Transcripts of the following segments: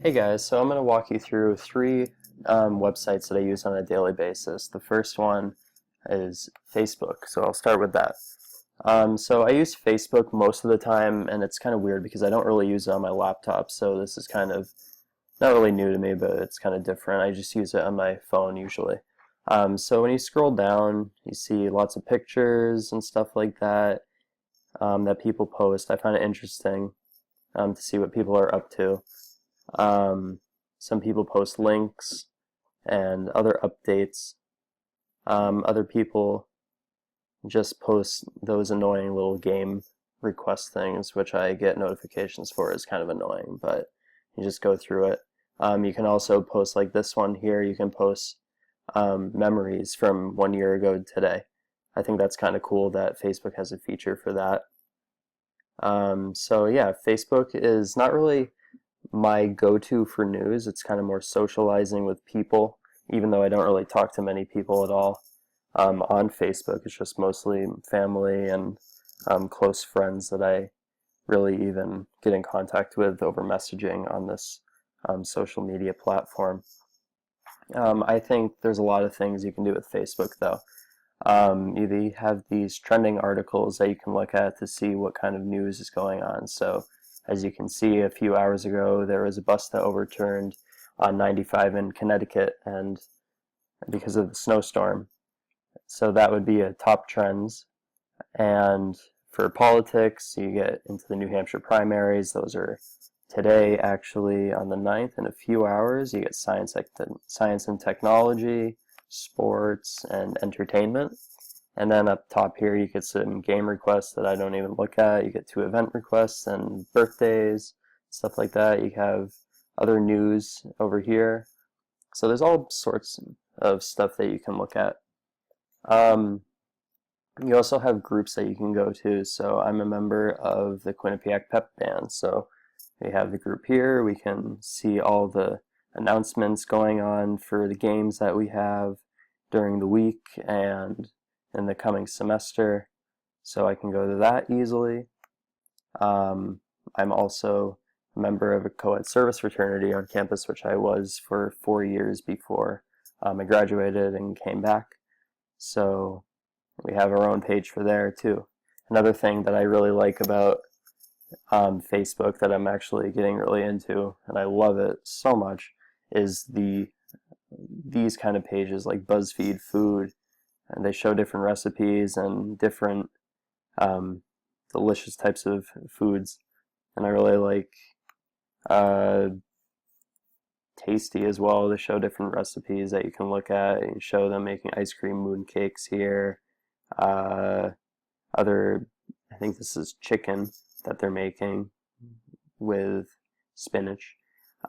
Hey guys, so I'm going to walk you through three websites that I use on a daily basis. The first one is Facebook, so I'll start with that. So I use Facebook most of the time, and it's kind of weird because I don't really use it on my laptop, so this is kind of not really new to me, but it's kind of different. I just use it on my phone usually. So when you scroll down, you see lots of pictures and stuff like that that people post. I find it interesting to see what people are up to. Some people post links and other updates. Other people just post those annoying little game request things, which I get notifications for. Is kind of annoying, but you just go through it. You can also post like this one here. You can post memories from 1 year ago today. I think that's kind of cool that Facebook has a feature for that. So yeah, Facebook is not really my go-to for news. It's kind of more socializing with people, even though I don't really talk to many people at all on Facebook. It's just mostly family and close friends that I really even get in contact with over messaging on this social media platform. I think there's a lot of things you can do with Facebook, though. You have these trending articles that you can look at to see what kind of news is going on. So as you can see, a few hours ago, there was a bus that overturned on 95 in Connecticut, and because of the snowstorm. So that would be a top trends. And for politics, you get into the New Hampshire primaries. Those are today, actually, on the 9th. In a few hours, you get science and technology, sports, and entertainment. And then up top here, you get some game requests that I don't even look at. You get 2 event requests and birthdays, stuff like that. You have other news over here. So there's all sorts of stuff that you can look at. You also have groups that you can go to. So I'm a member of the Quinnipiac Pep Band. So we have the group here. We can see all the announcements going on for the games that we have during the week and in the coming semester, so I can go to that easily. I'm also a member of a co-ed service fraternity on campus, which I was for 4 years before I graduated and came back. So we have our own page for there too. Another thing that I really like about Facebook that I'm actually getting really into, and I love it so much, is these kind of pages like BuzzFeed Food. And they show different recipes and different delicious types of foods. And I really like Tasty as well. They show different recipes that you can look at. You show them making ice cream moon cakes here. I think this is chicken that they're making with spinach.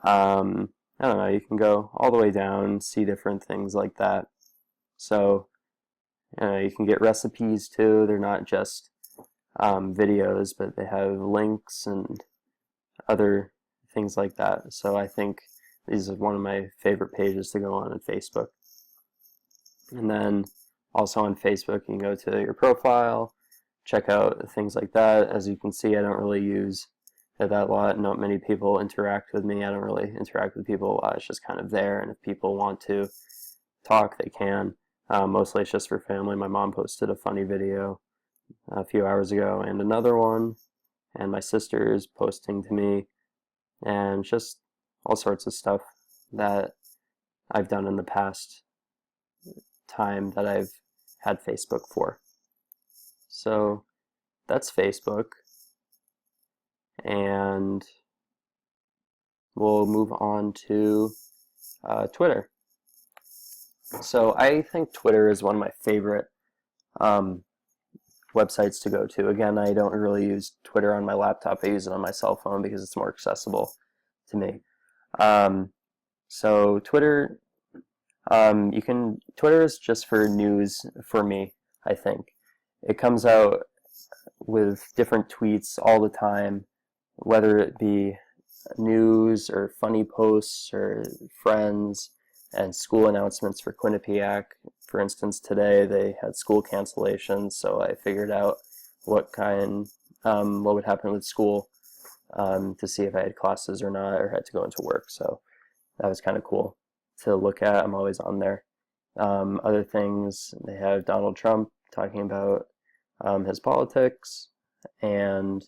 I don't know, you can go all the way down and see different things like that. So you can get recipes too. They're not just videos, but they have links and other things like that. So I think these are one of my favorite pages to go on Facebook. And then also on Facebook, you can go to your profile, check out things like that. As you can see, I don't really use it that a lot. Not many people interact with me. I don't really interact with people a lot. It's just kind of there, and if people want to talk, they can. Mostly it's just for family. My mom posted a funny video a few hours ago and another one, and my sister is posting to me, and just all sorts of stuff that I've done in the past time that I've had Facebook for. So that's Facebook, and we'll move on to Twitter. So I think Twitter is one of my favorite websites to go to. Again, I don't really use Twitter on my laptop. I use it on my cell phone because it's more accessible to me. So Twitter, Twitter is just for news for me, I think. It comes out with different tweets all the time, whether it be news or funny posts or friends and school announcements for Quinnipiac. For instance, today they had school cancellations, so I figured out what would happen with school to see if I had classes or not, or had to go into work. So that was kind of cool to look at. I'm always on there. Other things, they have Donald Trump talking about his politics, and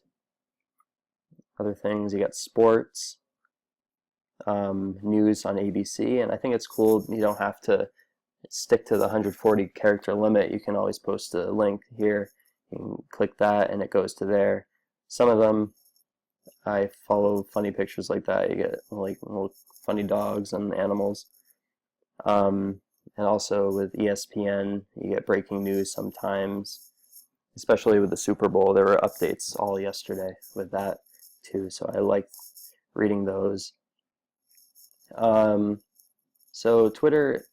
other things. You got sports, news on ABC, and I think it's cool. You don't have to stick to the 140 character limit. You can always post a link here. You can click that and it goes to there. Some of them, I follow funny pictures like that. You get like little funny dogs and animals. And also with ESPN, you get breaking news sometimes, especially with the Super Bowl. There were updates all yesterday with that too, so I like reading those. So Twitter,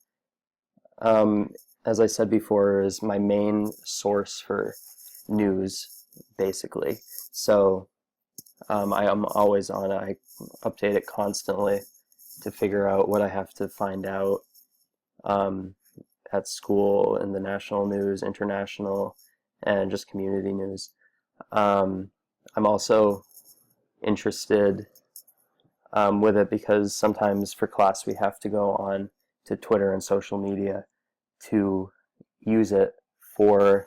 as I said before, is my main source for news, basically. So I am always on it. I update it constantly to figure out what I have to find out at school, in the national news, international, and just community news. I'm also interested with it because sometimes for class we have to go on to Twitter and social media to use it for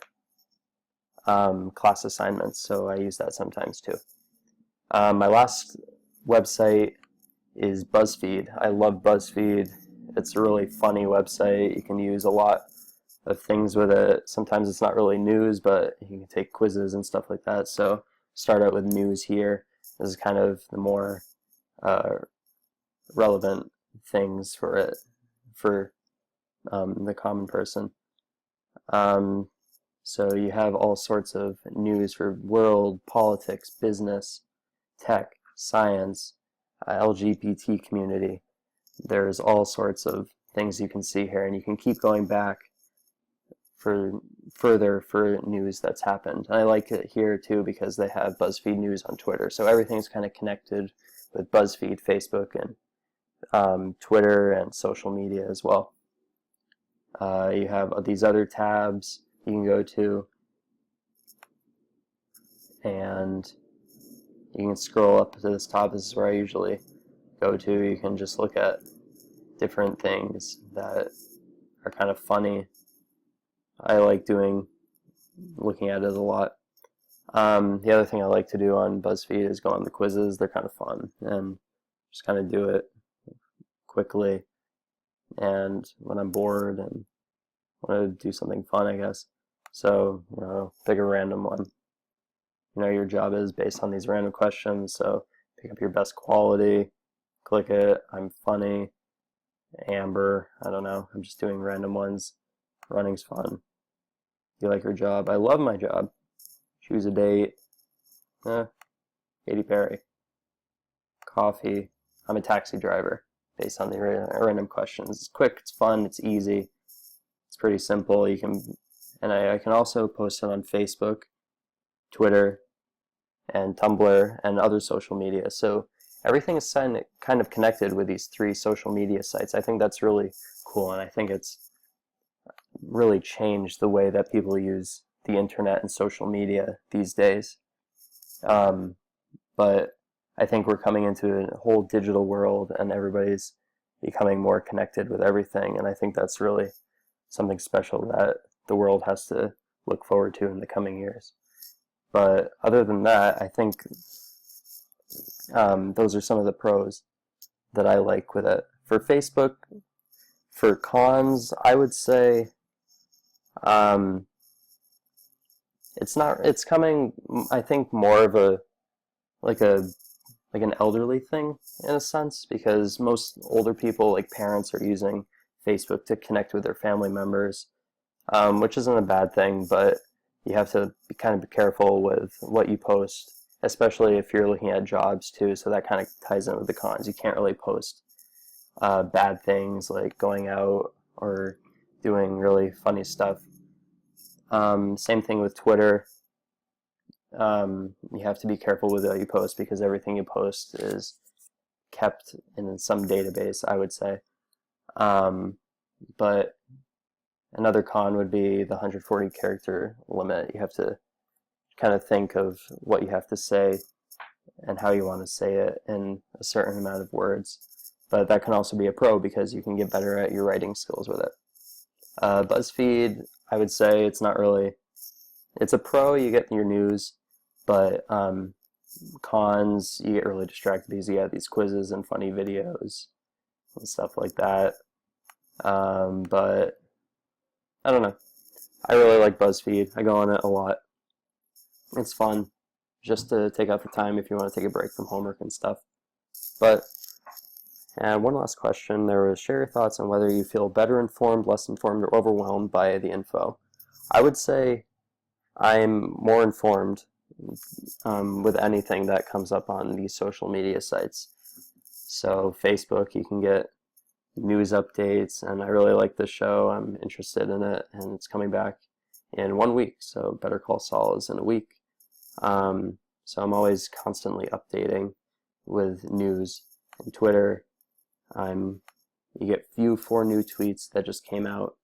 class assignments, so I use that sometimes too. My last website is BuzzFeed. I love BuzzFeed. It's a really funny website. You can use a lot of things with it. Sometimes it's not really news, but you can take quizzes and stuff like that. So start out with news here. This is kind of the more relevant things for it, for the common person. So you have all sorts of news for world, politics, business, tech, science, LGBT community. There's all sorts of things you can see here, and you can keep going back for further for news that's happened. And I like it here too because they have BuzzFeed News on Twitter, so everything's kind of connected with BuzzFeed, Facebook, and Twitter and social media as well. You have these other tabs you can go to, and you can scroll up to this top. This is where I usually go to. You can just look at different things that are kind of funny. I like looking at it a lot. The other thing I like to do on BuzzFeed is go on the quizzes. They're kind of fun, and just kind of do it quickly. And when I'm bored and want to do something fun, I guess. So, pick a random one. Your job is based on these random questions, so pick up your best quality, click it. I'm funny. Amber, I don't know. I'm just doing random ones. Running's fun. You like your job? I love my job. Choose a date. Katy Perry. Coffee. I'm a taxi driver, based on the random questions. It's quick, it's fun, it's easy. It's pretty simple. I can also post it on Facebook, Twitter, and Tumblr, and other social media. So everything is kind of connected with these 3 social media sites. I think that's really cool, and I think it's really changed the way that people use the internet and social media these days. But I think we're coming into a whole digital world, and everybody's becoming more connected with everything, and I think that's really something special that the world has to look forward to in the coming years. But other than that, I think those are some of the pros that I like with it. For Facebook, for cons, I would say it's coming, I think, more of an elderly thing in a sense, because most older people, like parents, are using Facebook to connect with their family members, which isn't a bad thing, but you have to be careful with what you post, especially if you're looking at jobs too, so that kind of ties in with the cons. You can't really post bad things like going out or doing really funny stuff. Same thing with Twitter. You have to be careful with what you post because everything you post is kept in some database, I would say. But another con would be the 140 character limit. You have to kind of think of what you have to say and how you want to say it in a certain amount of words. But that can also be a pro because you can get better at your writing skills with it. BuzzFeed, I would say it's not really, it's a pro, you get your news, but cons, you get really distracted because you have these quizzes and funny videos and stuff like that. But I don't know. I really like BuzzFeed. I go on it a lot. It's fun just to take out the time if you want to take a break from homework and stuff. But and one last question, there was share your thoughts on whether you feel better informed, less informed, or overwhelmed by the info. I would say I'm more informed with anything that comes up on these social media sites. So Facebook, you can get news updates, and I really like this show. I'm interested in it, and it's coming back in 1 week. So Better Call Saul is in a week. So I'm always constantly updating with news. And Twitter, you get 4 new tweets that just came out.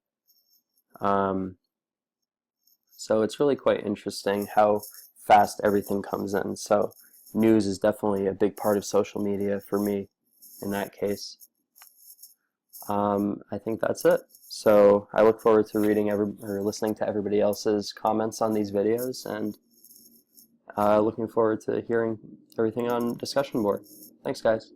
So it's really quite interesting how fast everything comes in. So news is definitely a big part of social media for me in that case. I think that's it. So I look forward to reading or listening to everybody else's comments on these videos, and looking forward to hearing everything on discussion board. Thanks, guys.